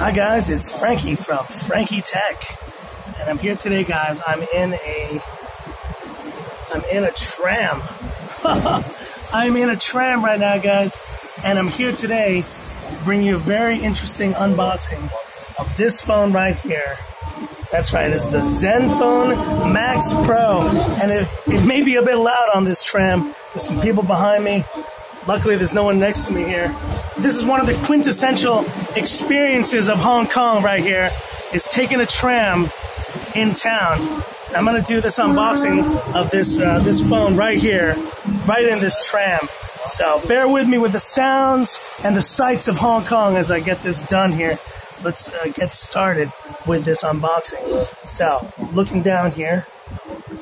Hi guys, it's Frankie from Frankie Tech, and I'm here today, guys. I'm in a tram. I'm in a tram right now, guys, and I'm here today to bring you a very interesting unboxing of this phone right here. That's right, it's the Zenfone Max Pro, and it may be a bit loud on this tram. There's some people behind me. Luckily, there's no one next to me here. This is one of the quintessential experiences of Hong Kong right here, is taking a tram in town. I'm going to do this unboxing of this phone right here, right in this tram. So bear with me with the sounds and the sights of Hong Kong as I get this done here. Let's get started with this unboxing. So, looking down here,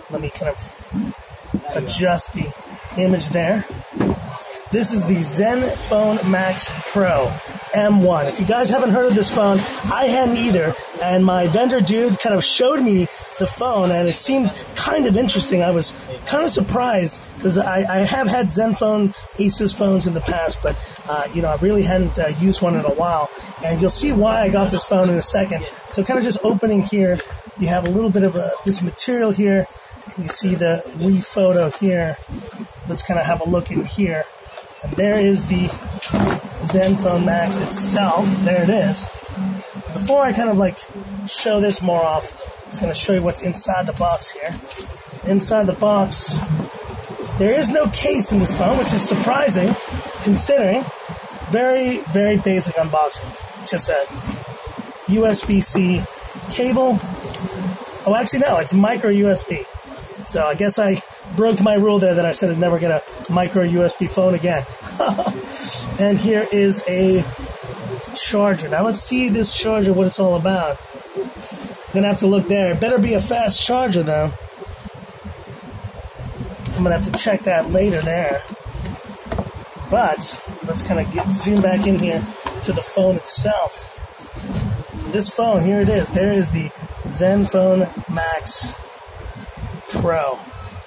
let me kind of adjust the image there. This is the Zenfone Max Pro M1. If you guys haven't heard of this phone, I hadn't either. And my vendor dude kind of showed me the phone, and it seemed kind of interesting. I was kind of surprised because I have had Zenfone Asus phones in the past, but I really hadn't used one in a while. And you'll see why I got this phone in a second. So kind of just opening here, you have a little bit of this material here. And you see the Wii photo here. Let's kind of have a look in here. And there is the Zenfone Max itself. There it is. Before I kind of like show this more off, I'm just going to show you what's inside the box here. Inside the box, there is no case in this phone, which is surprising, considering very, very basic unboxing. It's just a USB-C cable. Oh, actually, no, it's micro USB. So I guess I broke my rule there that I said I'd never get a micro USB phone again. And here is a charger. Now let's see this charger, what it's all about. I'm going to have to look there. It better be a fast charger, though. I'm going to have to check that later there. But let's kind of zoom back in here to the phone itself. This phone, here it is. There is the Zenfone Max Pro.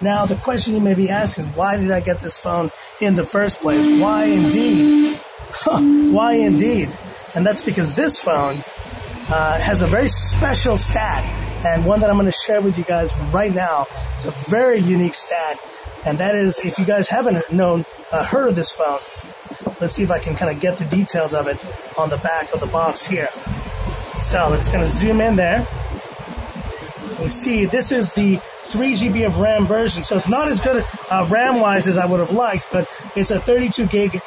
Now, the question you may be asking is, why did I get this phone in the first place? Why indeed? Why indeed? And that's because this phone has a very special stat, and one that I'm going to share with you guys right now. It's a very unique stat, and that is, if you guys haven't heard of this phone, let's see if I can kind of get the details of it on the back of the box here. So let's kind of zoom in there. You see, this is the 3 GB of RAM version, so it's not as good RAM-wise as I would have liked, but it's a 32 gig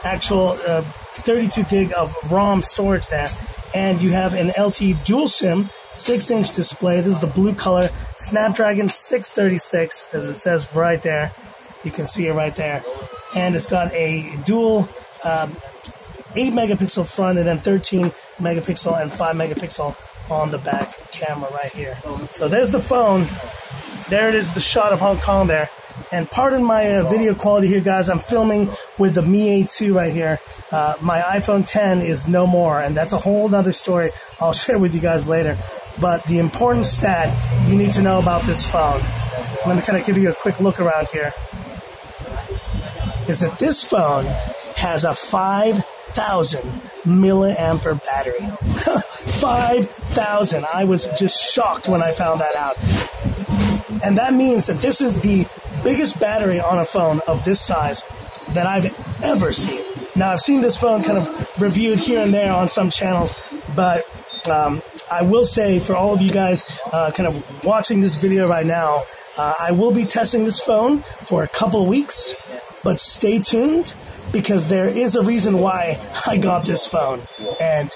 32 gig of ROM storage there, and you have an LTE dual SIM 6-inch display. This is the blue color, Snapdragon 636, as it says right there. You can see it right there, and it's got a dual 8 megapixel front and then 13 megapixel and 5 megapixel on the back camera right here. So there's the phone. There it is, the shot of Hong Kong there. And pardon my video quality here, guys. I'm filming with the mAh 2 right here. My iPhone 10 is no more, and that's a whole other story I'll share with you guys later. But the important stat you need to know about this phone, I'm going to kind of give you a quick look around here, is that this phone has a 5,000 milliampere battery. 5,000. I was just shocked when I found that out. And that means that this is the biggest battery on a phone of this size that I've ever seen. Now, I've seen this phone kind of reviewed here and there on some channels, but I will say for all of you guys kind of watching this video right now, I will be testing this phone for a couple weeks, but stay tuned, because there is a reason why I got this phone. And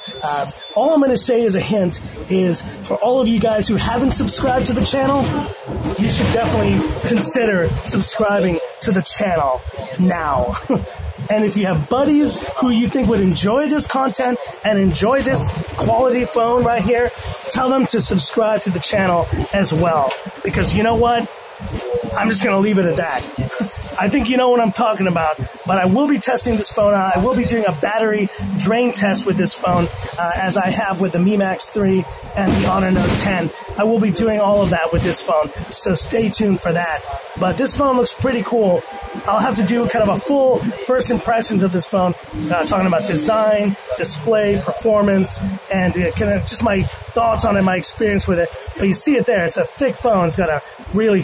all I'm going to say as a hint is, for all of you guys who haven't subscribed to the channel, you should definitely consider subscribing to the channel now. And if you have buddies who you think would enjoy this content and enjoy this quality phone right here, tell them to subscribe to the channel as well. Because you know what? I'm just going to leave it at that. I think you know what I'm talking about, but I will be testing this phone out. I will be doing a battery drain test with this phone, as I have with the Mi Max 3 and the Honor Note 10. I will be doing all of that with this phone, so stay tuned for that. But this phone looks pretty cool. I'll have to do kind of a full first impressions of this phone, talking about design, display, performance, and kind of just my thoughts on it, my experience with it. But you see it there. It's a thick phone. It's got a really,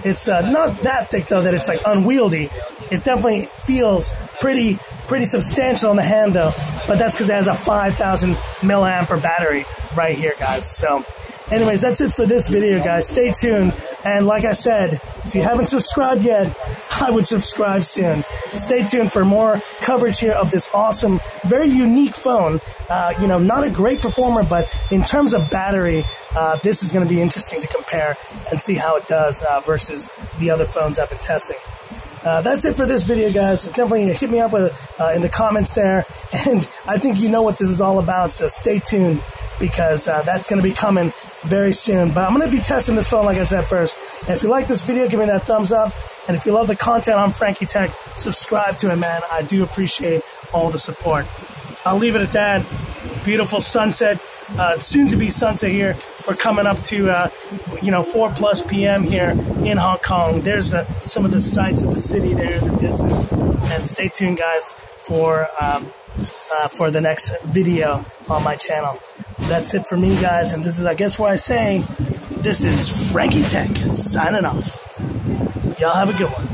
it's not that thick though that it's like unwieldy. It definitely feels pretty substantial in the hand though, but that's because it has a 5,000 mAh battery right here, guys. So anyways, that's it for this video, guys. Stay tuned. And like I said, if you haven't subscribed yet, I would subscribe soon. Stay tuned for more coverage here of this awesome, very unique phone. Not a great performer, but in terms of battery, this is going to be interesting to compare and see how it does versus the other phones I've been testing. That's it for this video, guys. Definitely hit me up with in the comments there. And I think you know what this is all about, so stay tuned because that's going to be coming very soon. But I'm going to be testing this phone, like I said, first. And if you like this video, give me that thumbs up. And if you love the content on Frankie Tech, subscribe to it, man. I do appreciate all the support. I'll leave it at that. Beautiful sunset. Soon to be sunset here. We're coming up to 4+ p.m. here in Hong Kong. There's some of the sights of the city there in the distance. And stay tuned, guys, for the next video on my channel. That's it for me, guys. And this is, I guess, where I say, this is Frankie Tech signing off. Y'all have a good one.